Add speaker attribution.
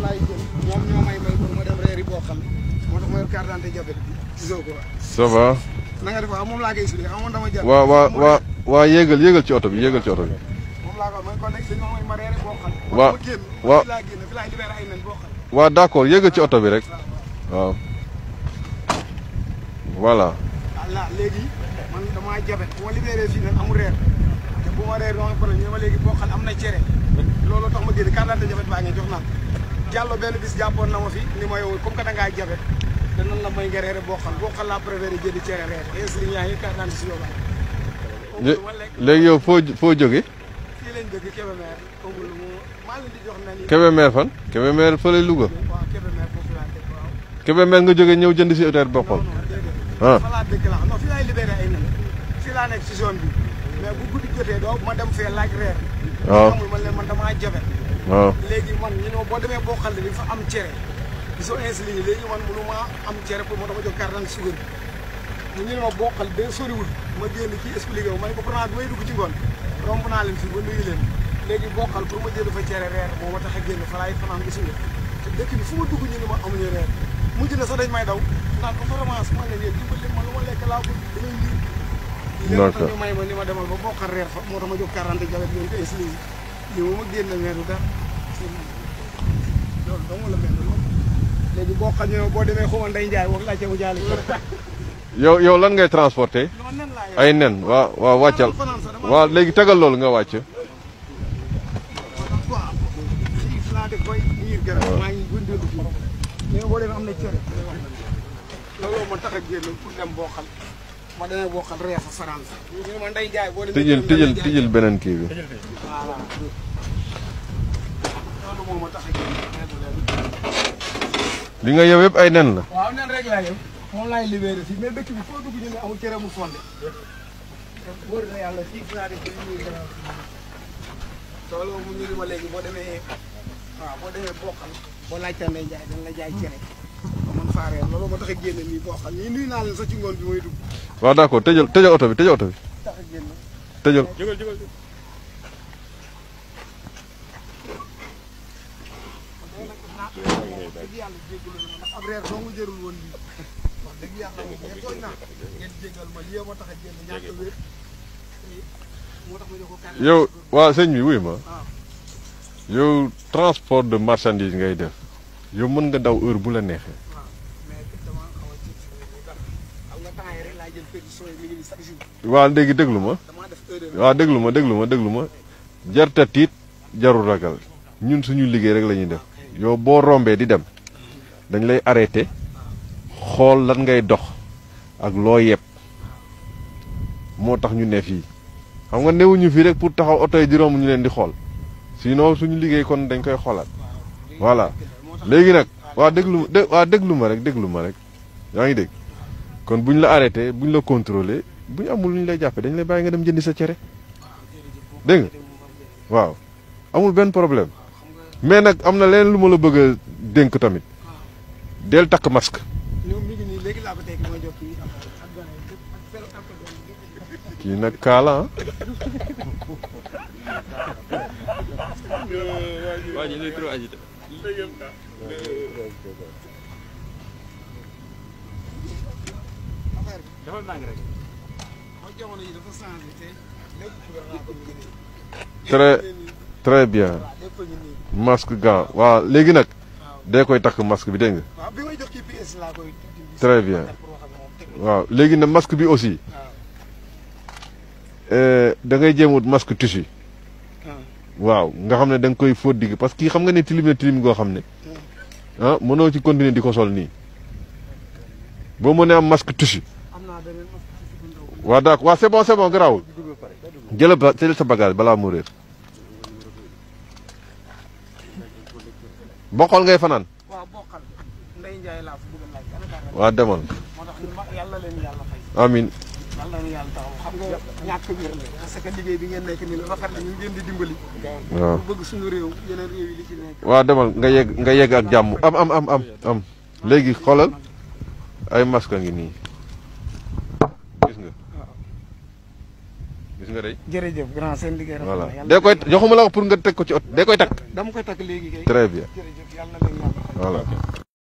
Speaker 1: laay jël moom ñoo may pour ma dem reeri boo xam moo tax ma yor carte d'identité diabète bi gisoo ko
Speaker 2: ça va.
Speaker 1: na nga def waaw moom laa koy expliqué xam nga dama jàpp.
Speaker 2: waa yéegal ci oto bi
Speaker 1: moom laa ko mooy kon nag dañoo may ma reeri boo xam.
Speaker 2: waaw
Speaker 1: fi laa génn fi laa libéré ay nen boo xam.
Speaker 2: waaw d'accord yéegal ci oto bi rek waaw. voilà.
Speaker 1: voilà léegi man damaa jabet bu ma libéré fii nag amul reer te bu ma reer dama problème ñu ma léegi boo xam am na cere loolu tax ma génn carte d'identité jabet baa ngi jox naa jàllo benn bis jàppoon na ma fi ni ma yow comme que da ngaa jabet danañ la may nga reere boo xam laa préféré jëndi cere reer insli ñaa yi carte d'identité si yow
Speaker 2: léegi yow foo jóge
Speaker 1: fii lañ dëgg Kébémer amul maa leen di jox na ni
Speaker 2: Kébémer fan Kébémer fële Louga
Speaker 1: waaw Kébémer foofu laa dëkk waaw
Speaker 2: Kébémer nga jóge ñëw jënd si hôtel boppam
Speaker 1: fa laa dëkk la non fii laay libéré ay nen fii laa nekk si zone bi mais bu guddi jotee doo ma dem fee laaj reer
Speaker 2: waaw
Speaker 1: amul man leen man damaa jabet
Speaker 2: waaw
Speaker 1: léegi man ñu ne boo demee boo xal di fa am cere gisoo insuline léegi man mënu maa am cere pour ma dama jox carte d'identité sugar bi ñu ne ma boo xal de soriwul ma génn kii expliqué wu ma ne ko pourtant bi may dugg ci ngoon romb naa leen fii ba nuyu leen léegi boo xal pour ma jënd fa cere reer moo ma tax a génn fa laay fanaan gis nga te dëkk bi fu ma dugg ñu ne ma amuñu reer mujj na sax dañ may daw naan ko vraiment ma ne leen dimbali ma lu ma lekk laa bëgg damay lii léegi ñu may ma ni ma demal ba boo xal reer fa moo tax ma jox 40 jabet leen ko insuline yi moom ma génn meeru dara loolu dong la mel noonu léegi boo xam ne boo demee xamal Ndeye Ndiaye wax laajte mu jaale
Speaker 2: yow lan ngay transporter ay nen waaw wàccal waaw léegi tegal loolu nga wàcc
Speaker 1: boo demee am na cere loolu ma tax a génn pour dem boo xam ma demee boo xam reer fa France ñu ma Ndeye Ndiaye boo demee
Speaker 2: tijjel beneen kii bi
Speaker 1: voilà loolu moo ma tax a génn
Speaker 2: li nga yow yëpp ay nen la
Speaker 1: waaw nen rek laa yow moom laay libéré fii mais dëkk bi foo dugg ñu ne amul cere mu fonde wóor na yàlla fii fi naa def loolu mu ñu ma léegi boo demee waaw boo demee boo xam boo laajtee Ndeye Ndiaye dañ la jaay cere man faaree loolu moo tax a génn nii boo xam nii nuyu naa leen sax ci ngoon bi mooy dugg
Speaker 2: waaw d'accord tëjal oto bi
Speaker 1: tax a génn
Speaker 2: tëjal
Speaker 1: jógal dëgg yàlla jégalu na ndax ab reer doo nga jërul woon lii wax dëgg yàlla moom ngeen tooñ naa ngeen jégal ma lii moo tax a génn ñàkk wér moo tax ma jox ko kàddu
Speaker 2: yow waa sëñ bi wuy ma yow transport de marchandise ngay def yow mën nga daw heure bu la neexee
Speaker 1: waaw mais dama xaw a tiit dara xam nga temps yi rek laa jël pétition yi mi ngi nii chaque jour
Speaker 2: waaw léegi déglu ma
Speaker 1: damaa def heure
Speaker 2: waaw déglu ma jarta tiit jarul ragal ñun suñu liggéey rek la ñuy def yow boo rombee di dem dañ lay arrêté xool lan ngay dox ak loo yeb moo tax ñu ne fii xam nga newuñu fii rek pour taxaw oto yi di romb ñu leen di xool sinon suñu liggéey kon dañ koy xoolaat voilà léegi nag waa déglu ma rek yaa ngi dégg kon buñ la arrêté buñ la contrôlé buñ amul lu ñu lay jàppee dañ lay bàyyi nga dem jëndi sa cere dégg nga waaw amul benn problème mais nag am na leen lu ma la bëgg a dénk tamit del takk masque. kii nag kaala ah. très bien. masque gant waaw léegi nag dee koy takk masque bi dégg nga. très bien waaw léegi nag masque bi aussi da ngay jéem wut masque tissu waaw nga xam ne da nga koy fóot digg parce que kii xam nga ne tilim na tilim goo xam ne ah mënoo ci continuer di ko sol nii boo mënee am masque tissu waaw d'accord waaw c'est bon garaawul jël sa bagage balaa mu réer. boqol ngay fanaan.
Speaker 1: waaw boqal Ndeye Ndiaye laa fa bëgg a laaj.
Speaker 2: waaw demal.
Speaker 1: moo tax yàlla leen yàlla fay.
Speaker 2: amiin.
Speaker 1: yàlla leen yàlla taxaw xam nga ñàkk wér la parce que liggéey bi ngeen nekk nii rafet na ñu ngeen di dimbali.
Speaker 2: waaw
Speaker 1: bëgg suñu réew yeneen réew yi li ci nekk.
Speaker 2: waaw demal nga yegg ak jàmm am léegi xoolal ay masque ngi nii gis nga. gis nga day.
Speaker 1: jërëjëf grand seen liggéey rafet na.
Speaker 2: voilà dee koy joxuma la wax pour nga teg ko ci ot dee koy takk.
Speaker 1: dama koy takk léegi kay.
Speaker 2: très bien.
Speaker 1: yàlla na leen yàlla.
Speaker 2: voilà.